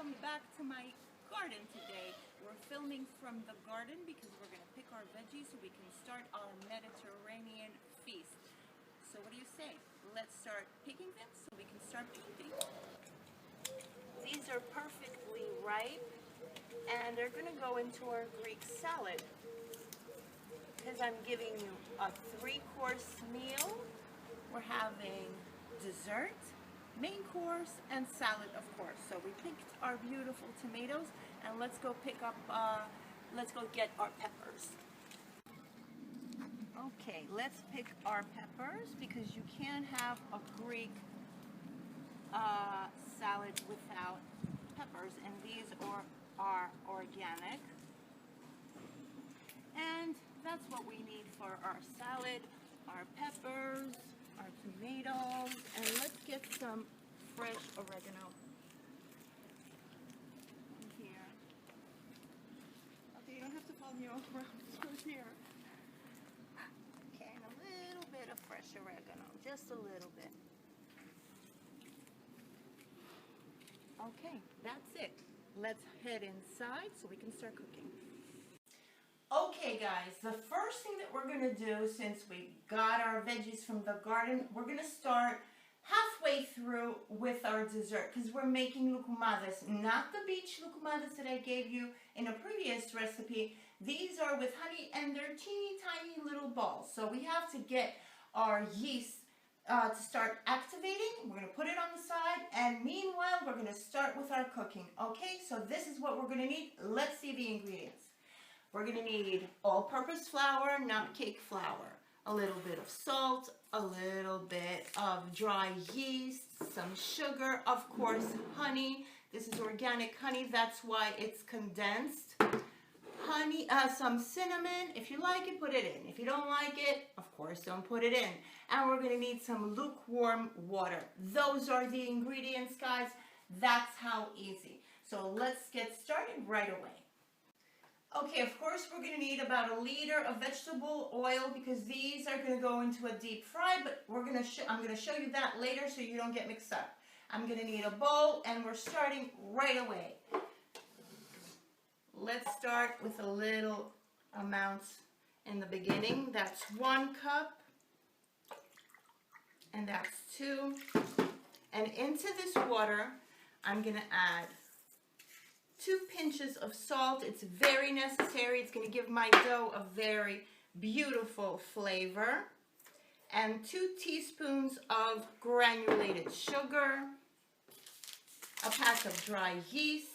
welcome back to my garden today. We're filming from the garden because we're going to pick our veggies so we can start our Mediterranean feast. So what do you say? Let's start picking them so we can start painting. These are perfectly ripe and they're going to go into our Greek salad because I'm giving you a 3-course meal. We're having dessert, main course, and salad, of course. So we picked our beautiful tomatoes, and let's go get our peppers. Okay, let's pick our peppers because you can't have a Greek salad without peppers, and these are organic. And that's what we need for our salad: our peppers, our tomatoes, and let's get some fresh oregano in here. Okay, you don't have to follow me all around, it's here. Okay, and a little bit of fresh oregano, just a little bit. Okay, that's it. Let's head inside so we can start cooking. Okay guys, the first thing that we're going to do, since we got our veggies from the garden, we're going to start halfway through with our dessert because we're making loukoumades, not the beach loukoumades that I gave you in a previous recipe. These are with honey and they're teeny tiny little balls. So we have to get our yeast to start activating. We're going to put it on the side, and meanwhile we're going to start with our cooking. Okay, so this is what we're going to need. Let's see the ingredients. We're going to need all-purpose flour, not cake flour, a little bit of salt, a little bit of dry yeast, some sugar, of course, honey. This is organic honey, that's why it's condensed. Honey, some cinnamon. If you like it, put it in. If you don't like it, of course, don't put it in. And we're going to need some lukewarm water. Those are the ingredients, guys. That's how easy. So let's get started right away. Okay, of course, we're going to need about 1 liter of vegetable oil because these are going to go into a deep fry, but I'm going to show you that later so you don't get mixed up. I'm going to need a bowl, and we're starting right away. Let's start with a little amount in the beginning. That's 1 cup, and that's 2. And into this water, I'm going to add 2 pinches of salt. It's very necessary. It's going to give my dough a very beautiful flavor. And 2 teaspoons of granulated sugar, a pack of dry yeast,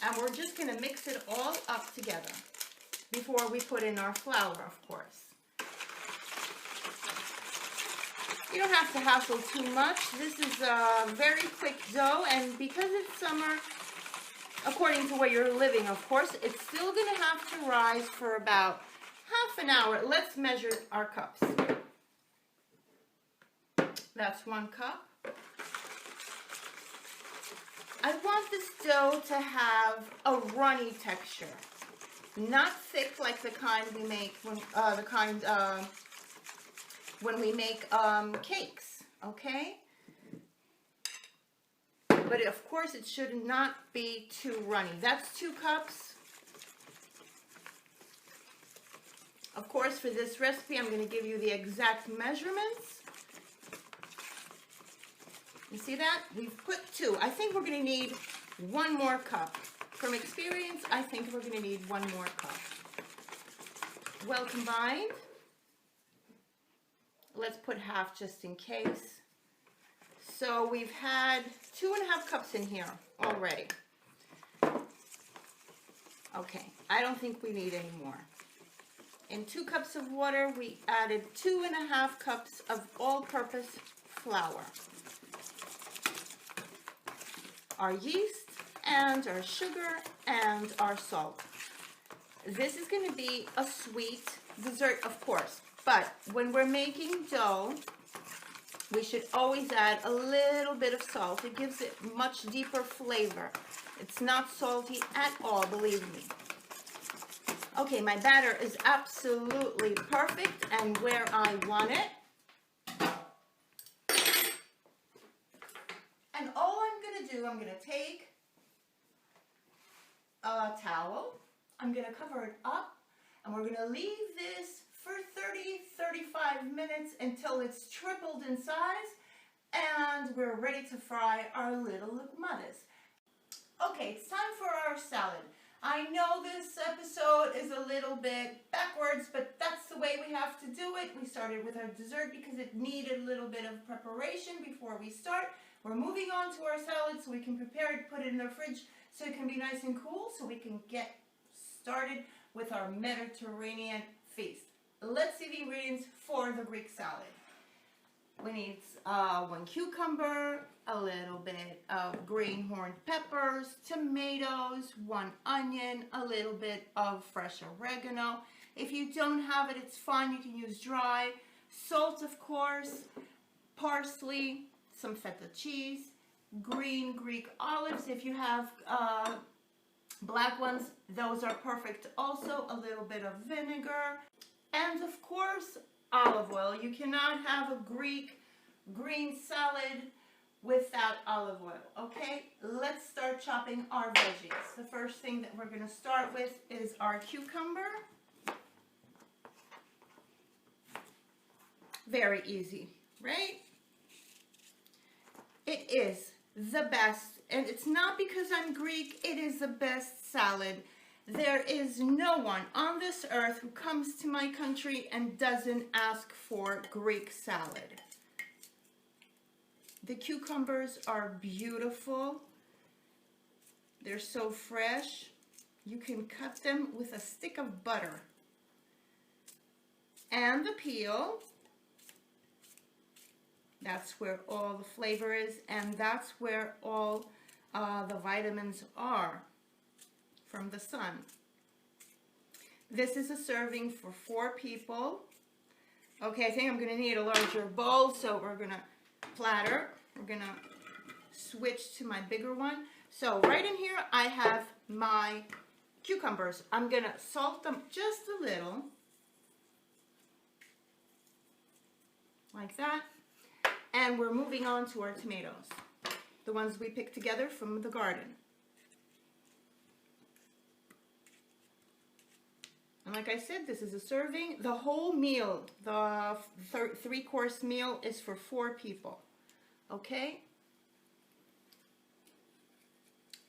and we're just going to mix it all up together before we put in our flour, of course. You don't have to hassle too much. This is a very quick dough, and because it's summer, according to where you're living, of course, it's still going to have to rise for about half an hour. Let's measure our cups. That's 1 cup. I want this dough to have a runny texture, not thick like the kind we make when we make cakes, okay? But of course it should not be too runny. That's 2 cups. Of course, for this recipe, I'm going to give you the exact measurements. You see that? We've put 2. I think we're going to need 1 more cup. From experience, I think we're going to need 1 more cup. Well combined. Let's put half just in case. So we've had 2.5 cups in here already. Okay, I don't think we need any more. In 2 cups of water, we added 2.5 cups of all-purpose flour, our yeast, and our sugar, and our salt. This is going to be a sweet dessert, of course. But when we're making dough, we should always add a little bit of salt. It gives it much deeper flavor. It's not salty at all, believe me. Okay, my batter is absolutely perfect and where I want it. do, I'm going to take a towel, I'm going to cover it up, and we're going to leave this for 30-35 minutes until it's tripled in size, and we're ready to fry our little loukoumades. Okay, it's time for our salad. I know this episode is a little bit backwards, but that's the way we have to do it. We started with our dessert because it needed a little bit of preparation before we start. We're moving on to our salad so we can prepare it, put it in the fridge so it can be nice and cool, so we can get started with our Mediterranean feast. Let's see the ingredients for the Greek salad. We need 1 cucumber, a little bit of green horned peppers, tomatoes, 1 onion, a little bit of fresh oregano. If you don't have it, it's fine. You can use dry. Salt, of course, parsley, some feta cheese, green Greek olives. If you have black ones, those are perfect also. A little bit of vinegar. And of course, olive oil. You cannot have a Greek green salad without olive oil, okay? Let's start chopping our veggies. The first thing that we're going to start with is our cucumber. Very easy, right? It is the best, and it's not because I'm Greek, it is the best salad. There is no one on this earth who comes to my country and doesn't ask for Greek salad. The cucumbers are beautiful. They're so fresh. You can cut them with a stick of butter. And the peel. That's where all the flavor is, and that's where all the vitamins are from the sun. This is a serving for 4 people. Okay, I think I'm going to need a larger bowl, so we're going to platter. We're going to switch to my bigger one. So right in here, I have my cucumbers. I'm going to salt them just a little, like that. And we're moving on to our tomatoes, the ones we picked together from the garden. And like I said, this is a serving. The whole meal, the 3-course meal, is for 4 people. Okay?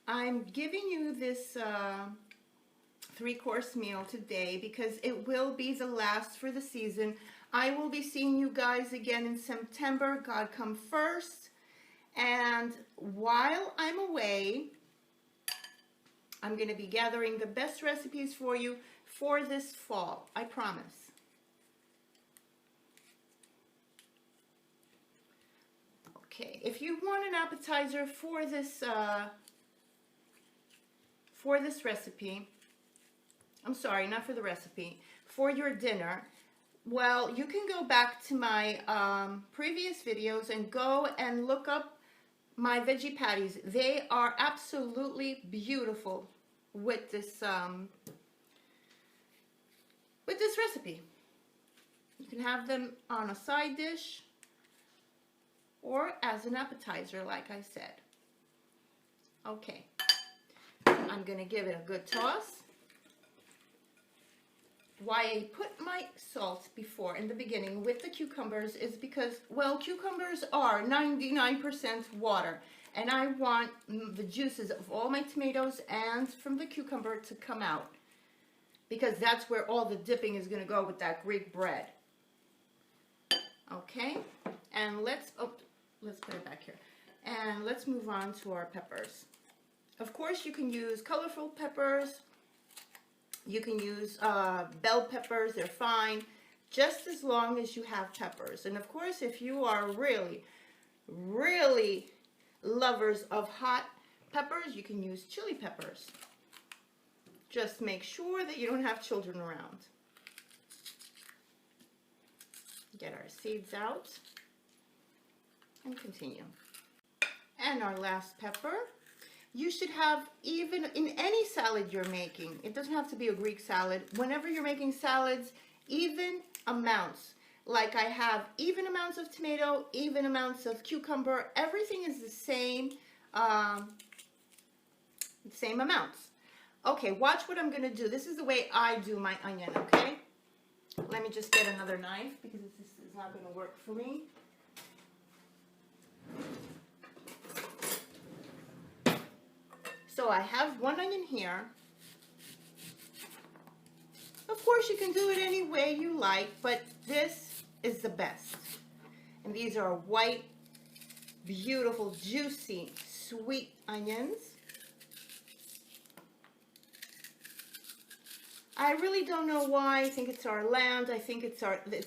I'm giving you this 3-course meal today because it will be the last for the season. I will be seeing you guys again in September. God come first. And while I'm away, I'm going to be gathering the best recipes for you for this fall. I promise. Okay, if you want an appetizer for this recipe, I'm sorry, not for the recipe, for your dinner, well, you can go back to my previous videos and go and look up my veggie patties. They are absolutely beautiful with this recipe. You can have them on a side dish or as an appetizer, like I said. Okay, I'm going to give it a good toss. Why I put my salt before in the beginning with the cucumbers is because, well, cucumbers are 99% water, and I want the juices of all my tomatoes and from the cucumber to come out, because that's where all the dipping is going to go with that Greek bread. Okay, and let's put it back here, and let's move on to our peppers. Of course, you can use colorful peppers. You can use bell peppers, they're fine, just as long as you have peppers. And of course, if you are really, really lovers of hot peppers, you can use chili peppers. Just make sure that you don't have children around. Get our seeds out and continue. And our last pepper. You should have, even in any salad you're making, it doesn't have to be a Greek salad, whenever you're making salads, even amounts. Like I have even amounts of tomato, even amounts of cucumber, everything is the same same amounts. Okay, watch what I'm gonna do. This is the way I do my onion, okay? Let me just get another knife because this is not gonna work for me. So I have one onion here. Of course, you can do it any way you like, but this is the best. And these are white, beautiful, juicy, sweet onions. I really don't know why. I think it's our land. I think it's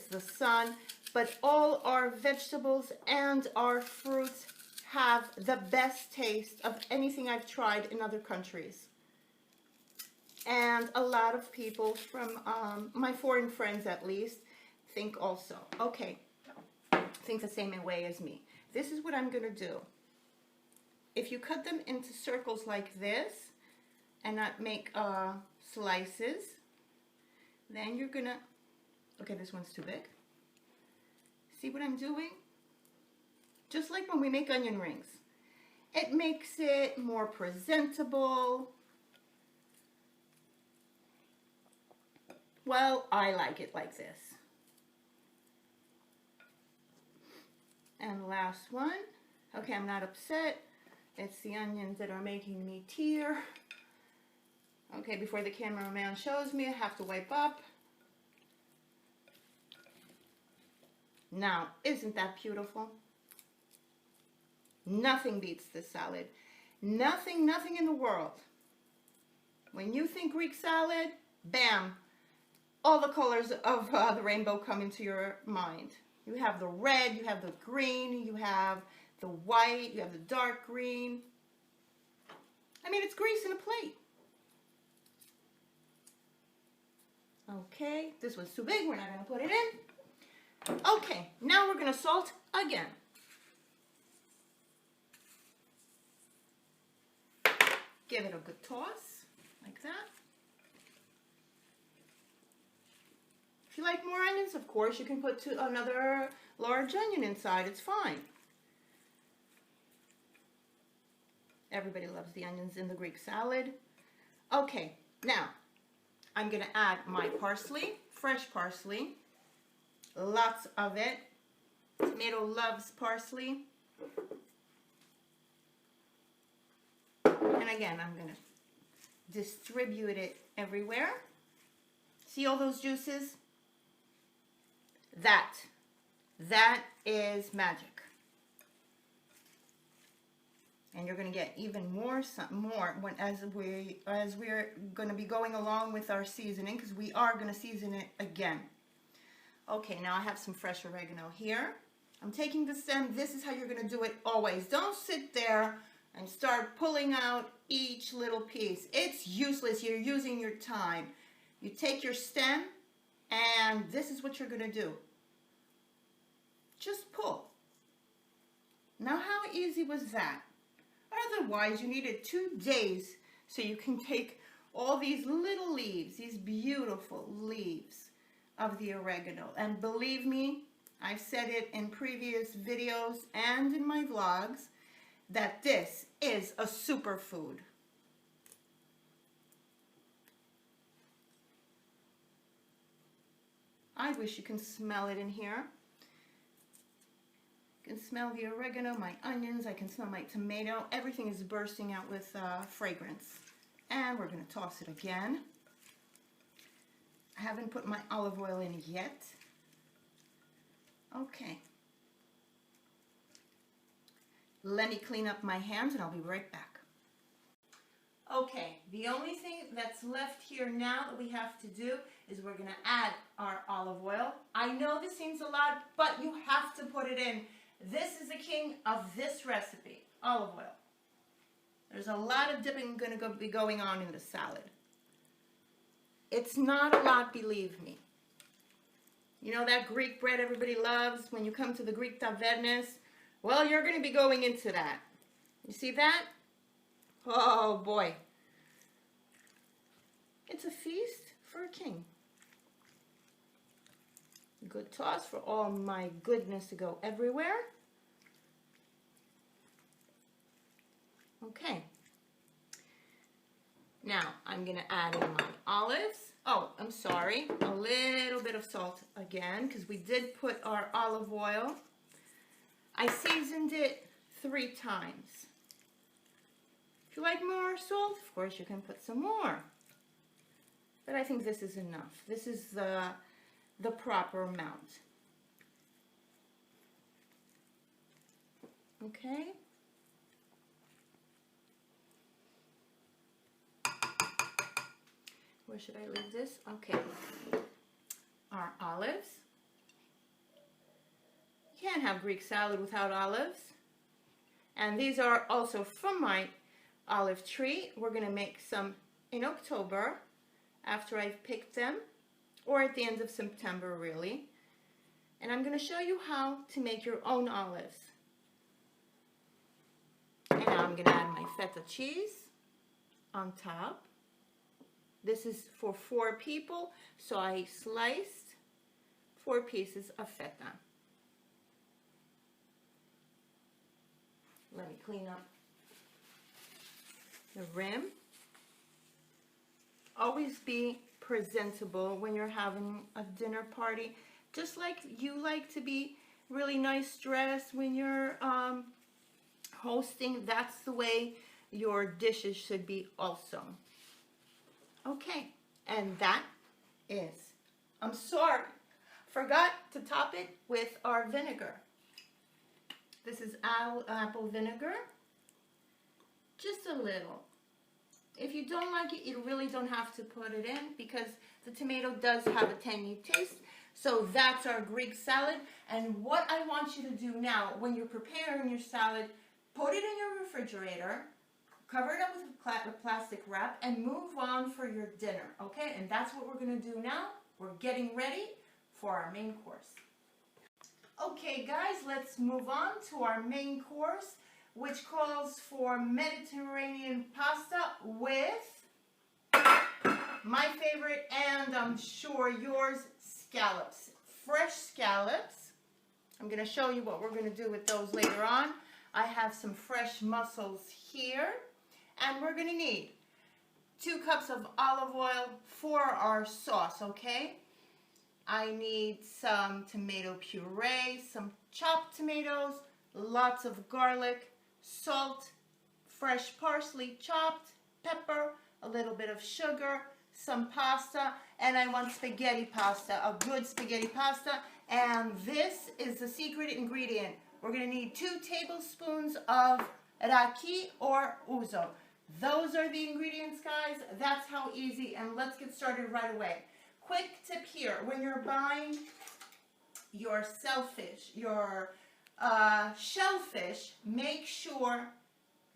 the sun. But all our vegetables and our fruits have the best taste of anything I've tried in other countries. And a lot of people from my foreign friends, at least, think also. Okay, think the same way as me. This is what I'm going to do. If you cut them into circles like this and not make slices, then you're going to... Okay, this one's too big. See what I'm doing? Just like when we make onion rings. It makes it more presentable. Well, I like it like this. And last one. Okay, I'm not upset. It's the onions that are making me tear. Okay, before the cameraman shows me, I have to wipe up. Now, isn't that beautiful? Nothing beats this salad. Nothing in the world. When you think Greek salad, bam, all the colors of the rainbow come into your mind. You have the red, you have the green, you have the white, you have the dark green. I mean, it's grease in a plate. Okay, this one's too big, we're not gonna put it in. Okay, now we're gonna salt again. Give it a good toss, like that. If you like more onions, of course, you can put another large onion inside. It's fine. Everybody loves the onions in the Greek salad. Okay, now I'm going to add my parsley, fresh parsley. Lots of it. Tomato loves parsley. And again, I'm going to distribute it everywhere. See all those juices? That is magic. And you're going to get even more as we're going to be going along with our seasoning, because we are going to season it again. Okay, now I have some fresh oregano here. I'm taking the stem. This is how you're going to do it always. Don't sit there and start pulling out each little piece. It's useless. You're using your time. You take your stem, and this is what you're going to do. Just pull. Now, how easy was that? Otherwise, you needed 2 days so you can take all these little leaves, these beautiful leaves of the oregano. And believe me, I've said it in previous videos and in my vlogs, that this is a superfood. I wish you can smell it in here. You can smell the oregano, my onions, I can smell my tomato. Everything is bursting out with fragrance. And we're going to toss it again. I haven't put my olive oil in yet. Okay. Let me clean up my hands and I'll be right back. Okay, the only thing that's left here now that we have to do is we're going to add our olive oil. I know this seems a lot, but you have to put it in. This is the king of this recipe, olive oil. There's a lot of dipping going to be going on in the salad. It's not a lot, believe me. You know that Greek bread everybody loves when you come to the Greek tavernas? Well, you're going to be going into that. You see that? Oh boy. It's a feast for a king. Good toss for all my goodness to go everywhere. Okay. Now I'm going to add in my olives. Oh, I'm sorry, a little bit of salt again, because we did put our olive oil. I seasoned it 3 times. If you like more salt, of course you can put some more. But I think this is enough. This is the proper amount. Okay. Where should I leave this? Okay. Our olives. You can't have Greek salad without olives. And these are also from my olive tree. We're going to make some in October after I've picked them, or at the end of September really. And I'm going to show you how to make your own olives. And now I'm going to add my feta cheese on top. This is for 4 people, so I sliced 4 pieces of feta. Let me clean up the rim. Always be presentable when you're having a dinner party. Just like you like to be really nice dressed when you're hosting, that's the way your dishes should be also. Okay, and that is, I'm sorry, forgot to top it with our vinegar. This is apple vinegar, just a little. If you don't like it, you really don't have to put it in because the tomato does have a tangy taste. So that's our Greek salad. And what I want you to do now, when you're preparing your salad, put it in your refrigerator, cover it up with a plastic wrap, and move on for your dinner, okay? And that's what we're going to do now. We're getting ready for our main course. Okay, guys, let's move on to our main course, which calls for Mediterranean pasta with my favorite, and I'm sure yours, scallops. Fresh scallops. I'm going to show you what we're going to do with those later on. I have some fresh mussels here. And we're going to need 2 cups of olive oil for our sauce, okay? I need some tomato puree, some chopped tomatoes, lots of garlic, salt, fresh parsley chopped, pepper, a little bit of sugar, some pasta, and I want spaghetti pasta, a good spaghetti pasta. And this is the secret ingredient. We're going to need 2 tablespoons of raki or ouzo. Those are the ingredients, guys. That's how easy, and let's get started right away. Quick tip here, when you're buying your shellfish, make sure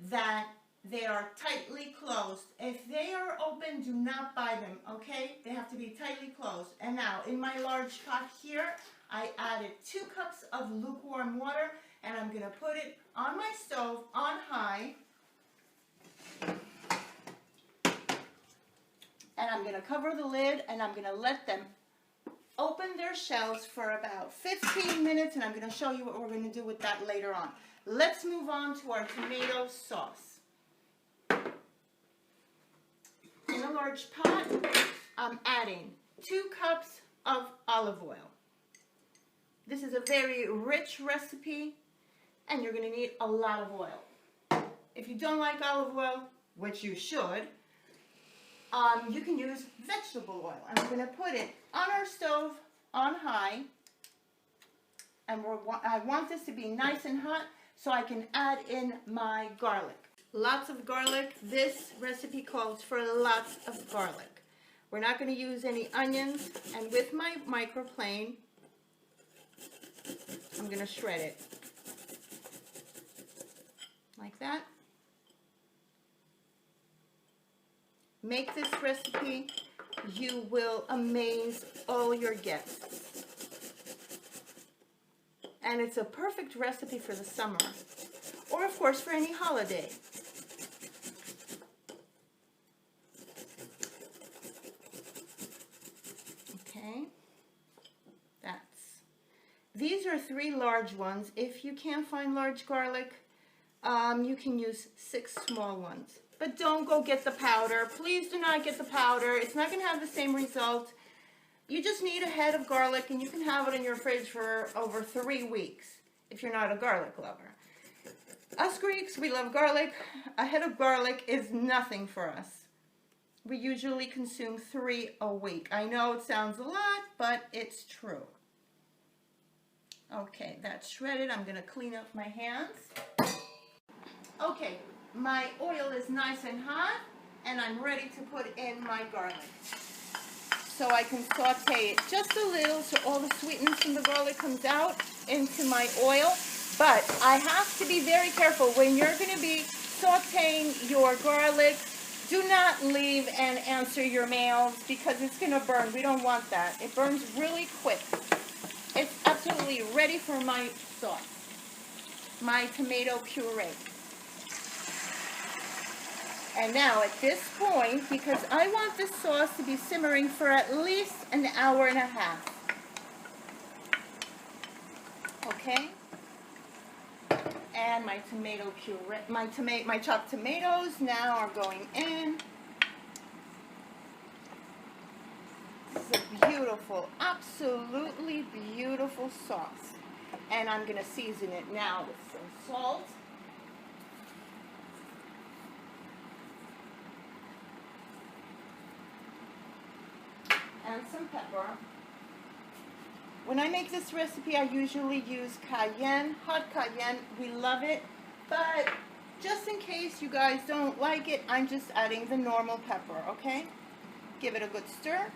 that they are tightly closed. If they are open, do not buy them, okay? They have to be tightly closed. And now, in my large pot here, I added 2 cups of lukewarm water, and I'm going to put it on my stove on high. And I'm going to cover the lid, and I'm going to let them open their shells for about 15 minutes, and I'm going to show you what we're going to do with that later on. Let's move on to our tomato sauce. In a large pot, I'm adding 2 cups of olive oil. This is a very rich recipe, and you're going to need a lot of oil. If you don't like olive oil, which you should, you can use vegetable oil. And we're going to put it on our stove on high. And I want this to be nice and hot so I can add in my garlic. Lots of garlic. This recipe calls for lots of garlic. We're not going to use any onions. And with my microplane, I'm going to shred it. Like that. Make this recipe, you will amaze all your guests. And it's a perfect recipe for the summer, or of course for any holiday. Okay, these are 3 large ones. If you can't find large garlic, You can use 6 small ones. But don't go get the powder. Please do not get the powder. It's not going to have the same result. You just need a head of garlic, and you can have it in your fridge for over 3 weeks if you're not a garlic lover. Us Greeks, we love garlic. A head of garlic is nothing for us. We usually consume 3 a week. I know it sounds a lot, but it's true. Okay, that's shredded. I'm going to clean up my hands. Okay, my oil is nice and hot, and I'm ready to put in my garlic. So I can saute it just a little so all the sweetness from the garlic comes out into my oil. But I have to be very careful when you're going to be sauteing your garlic. Do not leave and answer your mails because it's going to burn. We don't want that. It burns really quick. It's absolutely ready for my sauce, my tomato puree. And now at this point, because I want this sauce to be simmering for at least an hour and a half. Okay? And my tomato puree, my chopped tomatoes now are going in. This is a beautiful, absolutely beautiful sauce. And I'm going to season it now with some salt. And some pepper. When I make this recipe, I usually use cayenne, hot cayenne. We love it, but just in case you guys don't like it, I'm just adding the normal pepper, okay? Give it a good stir.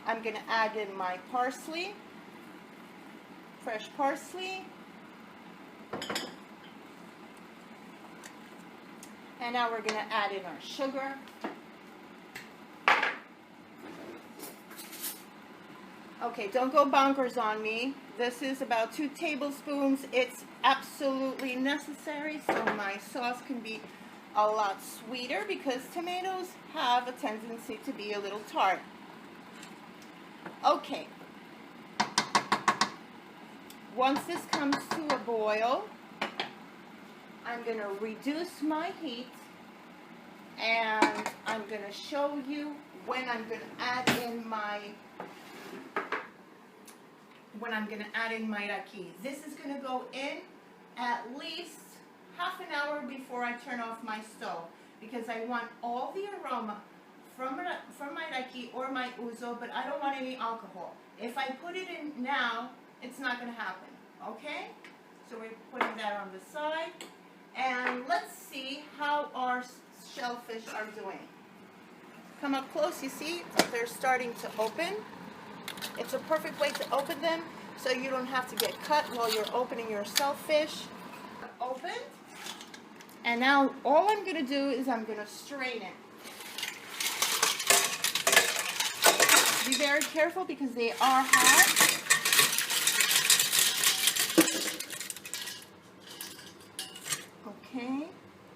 I'm going to add in my parsley, fresh parsley. And now we're going to add in our sugar. Okay, don't go bonkers on me. This is about 2 tablespoons. It's absolutely necessary so my sauce can be a lot sweeter because tomatoes have a tendency to be a little tart. Okay. Once this comes to a boil, I'm going to reduce my heat and I'm going to show you when I'm going to add in my raki. This is going to go in at least half an hour before I turn off my stove because I want all the aroma from my raki or my ouzo, but I don't want any alcohol. If I put it in now, it's not going to happen. Okay? So we're putting that on the side. And let's see how our shellfish are doing. Come up close, you see, they're starting to open. It's a perfect way to open them so you don't have to get cut while you're opening your shellfish. Opened. And now all I'm going to do is I'm going to strain it. Be very careful because they are hot. Okay.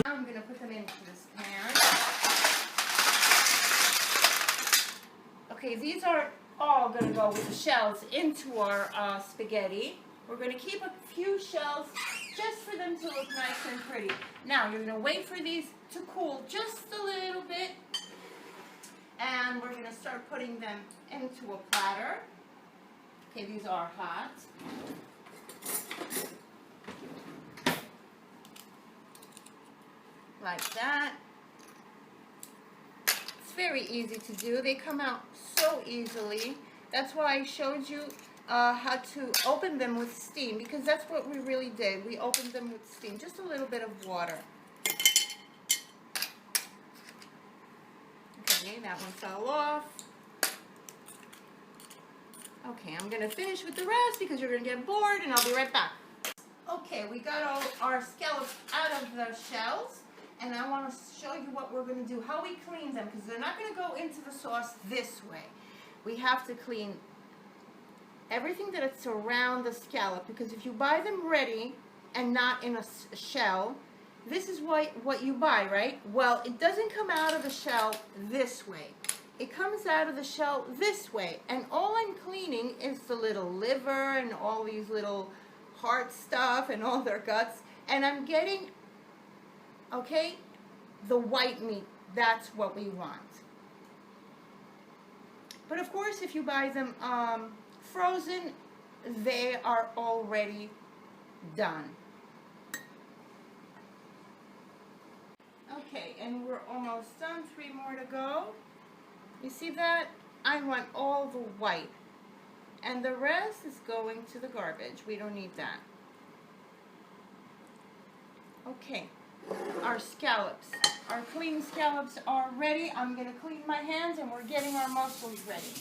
Now I'm going to put them into this pan. Okay, these are all going to go with the shells into our spaghetti. We're going to keep a few shells just for them to look nice and pretty. Now you're going to wait for these to cool just a little bit. And we're going to start putting them into a platter. Okay, these are hot. Like that. It's very easy to do. They come out so easily. That's why I showed you how to open them with steam, because that's what we really did. We opened them with steam, just a little bit of water. Okay, that one fell off. Okay, I'm going to finish with the rest because you're going to get bored, and I'll be right back. Okay, we got all our scallops out of the shells, and I want to show you what we're going to do, how we clean them, because they're not going to go into the sauce this way. We have to clean everything that's around the scallop, because if you buy them ready and not in a shell, this is what you buy, right? Well, it doesn't come out of the shell this way. It comes out of the shell this way, and all I'm cleaning is the little liver and all these little heart stuff and all their guts. And I'm getting, okay, the white meat. That's what we want. But of course, if you buy them frozen, they are already done. Okay, and we're almost done. 3 more to go. You see that? I want all the white. And the rest is going to the garbage. We don't need that. Okay, our scallops. Our clean scallops are ready. I'm going to clean my hands and we're getting our mussels ready.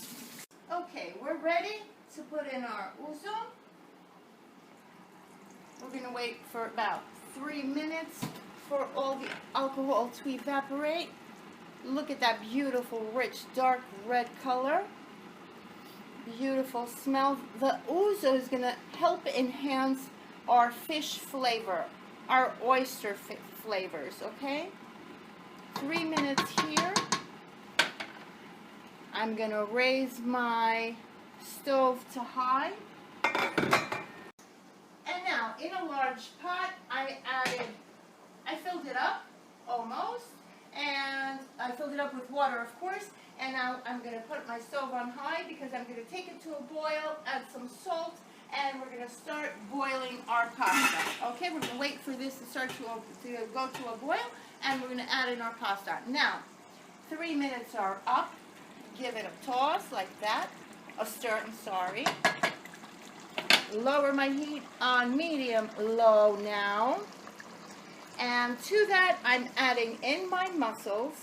Okay, we're ready to put in our ouzo. We're going to wait for about 3 minutes for all the alcohol to evaporate. Look at that beautiful, rich, dark red color. Beautiful smell. The ouzo is going to help enhance our fish flavor, our oyster flavors, okay? 3 minutes here. I'm going to raise my stove to high. And now, in a large pot, I filled it up, almost, and I filled it up with water, of course, and now I'm going to put my stove on high because I'm going to take it to a boil, add some salt, and we're going to start boiling our pasta. Okay, we're going to wait for this to start to go to a boil, and we're going to add in our pasta. Now, 3 minutes are up. Give it a toss like that. A stir, I'm sorry. Lower my heat on medium-low now. And to that, I'm adding in my mussels.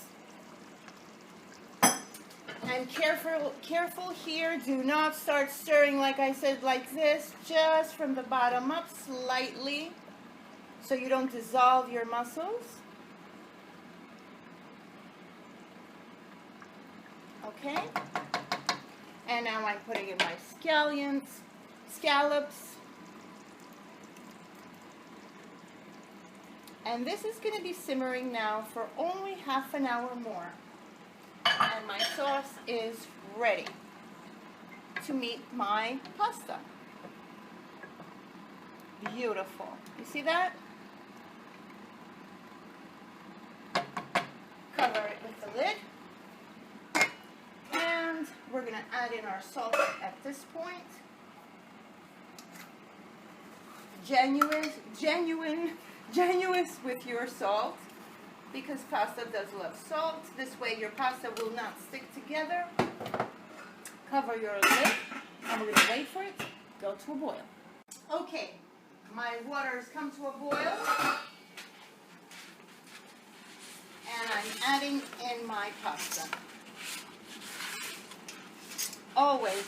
And careful here. Do not start stirring, like I said, like this. Just from the bottom up slightly, so you don't dissolve your mussels. Okay. And now I'm putting in my scallops. And this is going to be simmering now for only half an hour more. And my sauce is ready to meet my pasta. Beautiful. You see that? Cover it with the lid. And we're going to add in our salt at this point. Genuine with your salt, because pasta does love salt. This way your pasta will not stick together. Cover your lid, and we're going to wait for it to go to a boil. Okay, my water has come to a boil, and I'm adding in my pasta. Always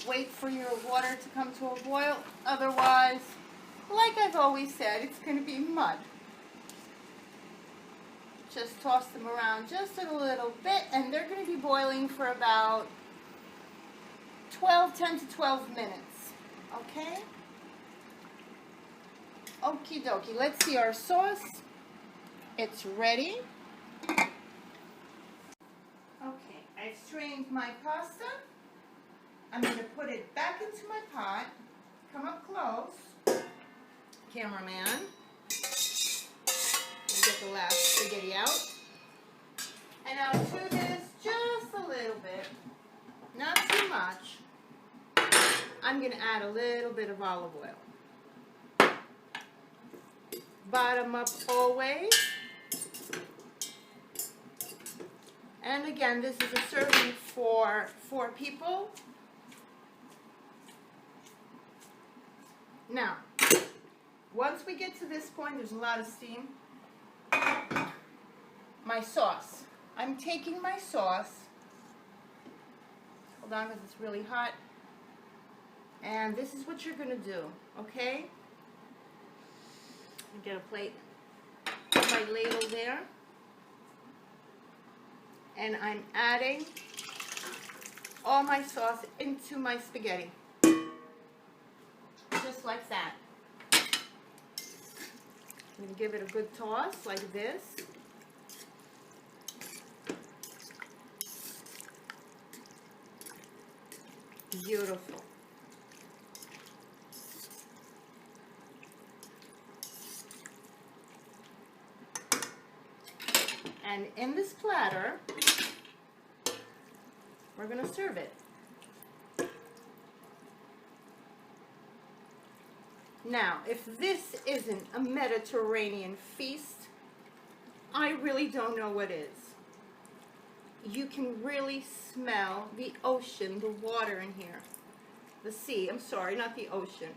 wait for your water to come to a boil, otherwise, like I've always said, it's going to be mud. Just toss them around just a little bit, and they're going to be boiling for about 10 to 12 minutes. Okay? Okie dokie. Let's see our sauce. It's ready. Okay, I've strained my pasta. I'm going to put it back into my pot. Come up close. Cameraman. Get the last spaghetti out. And now to this just a little bit, not too much. I'm going to add a little bit of olive oil. Bottom up always. And again, this is a serving for 4 people. Now, once we get to this point, there's a lot of steam. My sauce. I'm taking my sauce. Hold on, because it's really hot. And this is what you're going to do, okay? Get a plate. Put my ladle there. And I'm adding all my sauce into my spaghetti. Just like that. I'm going to give it a good toss like this. Beautiful. And in this platter, we're going to serve it. Now, if this isn't a Mediterranean feast, I really don't know what is. You can really smell the ocean, the water in here. The sea, I'm sorry, not the ocean.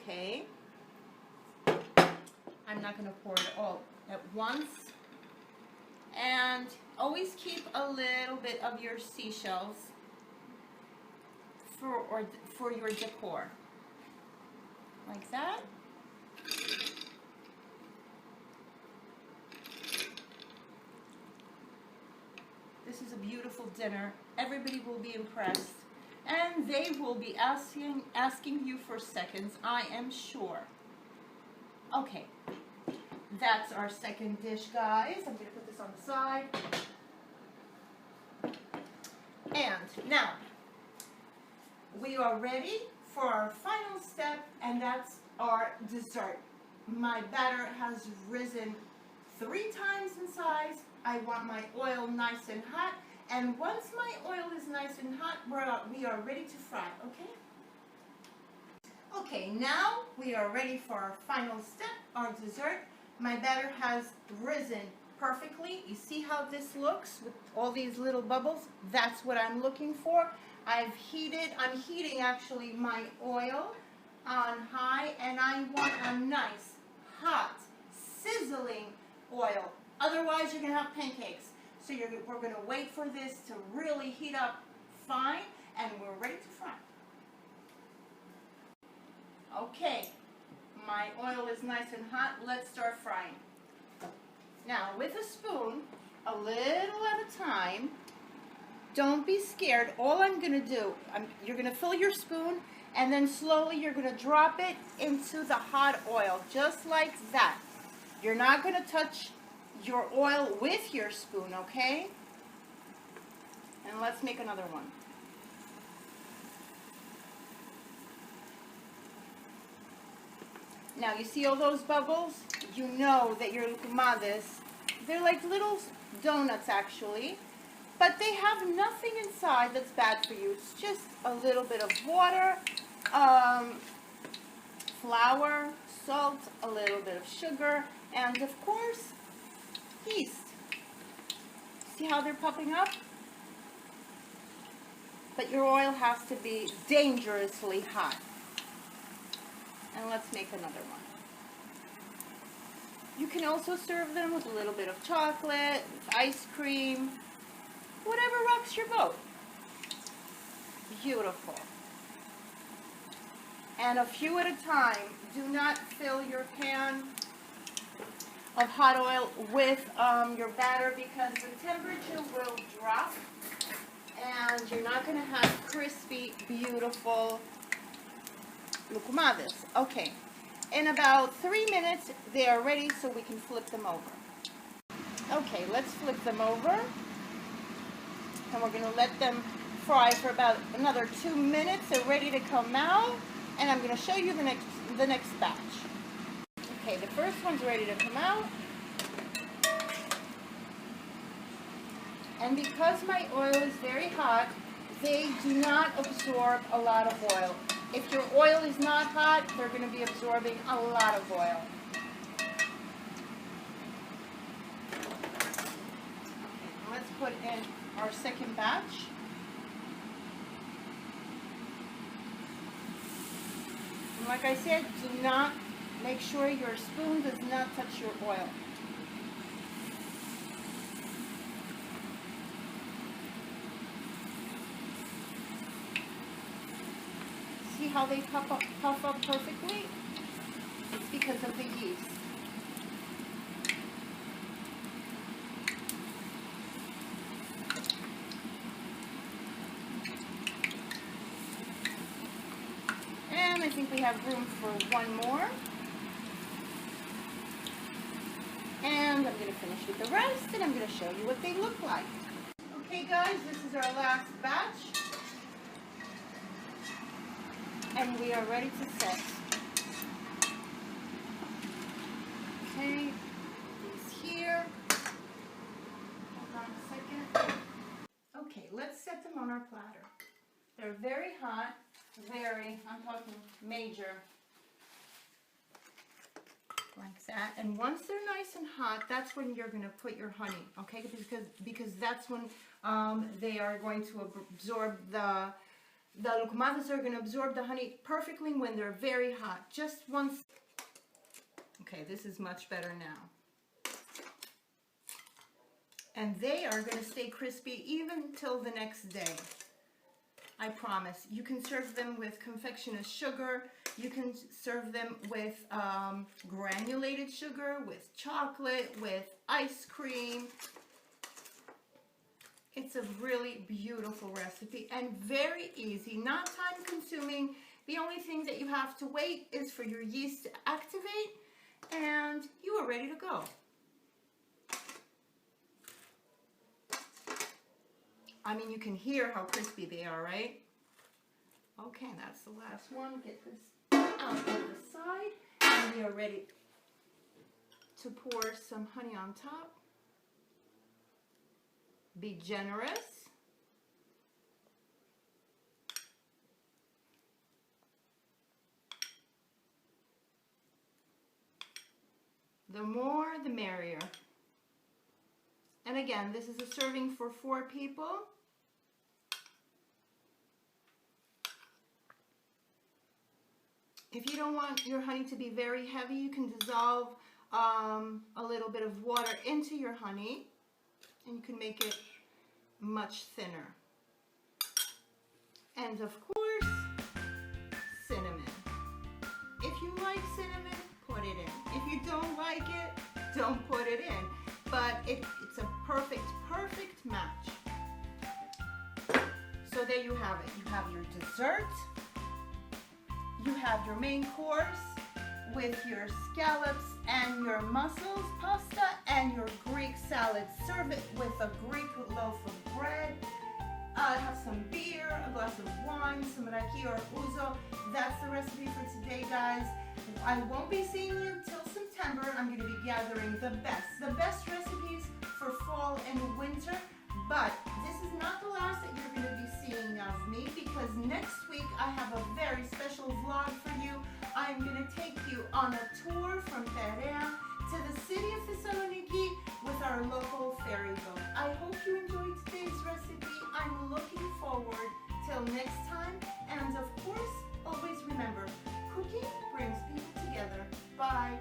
Okay. I'm not going to pour it all at once. And always keep a little bit of your seashells for your decor. Like that. This is a beautiful dinner. Everybody will be impressed. And they will be asking you for seconds, I am sure. Okay. That's our second dish, guys. I'm going to put this on the side. And now, we are ready for our final step, and that's our dessert. My batter has risen 3 times in size. I want my oil nice and hot, and once my oil is nice and hot, we are ready to fry, okay? Okay, now we are ready for our final step, our dessert. My batter has risen perfectly. You see how this looks with all these little bubbles? That's what I'm looking for. I'm heating actually my oil on high, and I want a nice, hot, sizzling oil. Otherwise, you're going to have pancakes. So we're going to wait for this to really heat up fine, and we're ready to fry. Okay, my oil is nice and hot. Let's start frying. Now, with a spoon, a little at a time. Don't be scared. All I'm going to do, you're going to fill your spoon, and then slowly you're going to drop it into the hot oil, just like that. You're not going to touch your oil with your spoon, okay? And let's make another one. Now, you see all those bubbles? You know that your loukoumades, they're like little donuts, actually. But they have nothing inside that's bad for you. It's just a little bit of water, flour, salt, a little bit of sugar, and of course, yeast. See how they're popping up? But your oil has to be dangerously hot. And let's make another one. You can also serve them with a little bit of chocolate, with ice cream, whatever rocks your boat. Beautiful. And a few at a time. Do not fill your pan of hot oil with your batter, because the temperature will drop and you're not going to have crispy, beautiful loukoumades. Okay, in about 3 minutes they are ready, so we can flip them over. Okay, let's flip them over, and we're going to let them fry for about another 2 minutes. They're ready to come out, and I'm going to show you the next batch. Okay, the first one's ready to come out. And because my oil is very hot, they do not absorb a lot of oil. If your oil is not hot, they're going to be absorbing a lot of oil. Let's put in our second batch. And like I said, do not, make sure your spoon does not touch your oil. See how they puff up perfectly? It's because of the yeast. And I think we have room for one more. And I'm going to finish with the rest, and I'm going to show you what they look like. Okay guys, this is our last batch. And we are ready to set. Okay, these here. Hold on a second. Okay, let's set them on our platter. They're very hot, I'm talking major. Like that. And once they're nice and hot, that's when you're going to put your honey, okay? Because that's when they are going to absorb the loukoumades are going to absorb the honey perfectly when they're very hot. Just once. Okay, this is much better now. And they are going to stay crispy even till the next day. I promise. You can serve them with confectioner's sugar. You can serve them with granulated sugar, with chocolate, with ice cream. It's a really beautiful recipe and very easy, not time consuming. The only thing that you have to wait is for your yeast to activate and you are ready to go. I mean, you can hear how crispy they are, right? Okay, that's the last one. Get this out of the side. And we are ready to pour some honey on top. Be generous. The more, the merrier. And again, this is a serving for 4 people. If you don't want your honey to be very heavy, you can dissolve a little bit of water into your honey and you can make it much thinner. And of course, cinnamon. If you like cinnamon, put it in. If you don't like it, don't put it in. But it's a perfect match. So there you have it. You have your dessert. You have your main course with your scallops and your mussels pasta and your Greek salad. Serve it with a Greek loaf of bread. Have some beer, a glass of wine, some raki or ouzo. That's the recipe for today, guys. I won't be seeing you till September. I'm going to be gathering the best recipes for fall and winter. But this is not the last that you're going to be seeing of me, because next week I have a very special vlog for you. I'm going to take you on a tour from Perea to the city of Thessaloniki with our local ferry boat. I hope you enjoyed today's recipe. I'm looking forward till next time. And of course, always remember, cooking brings people together. Bye.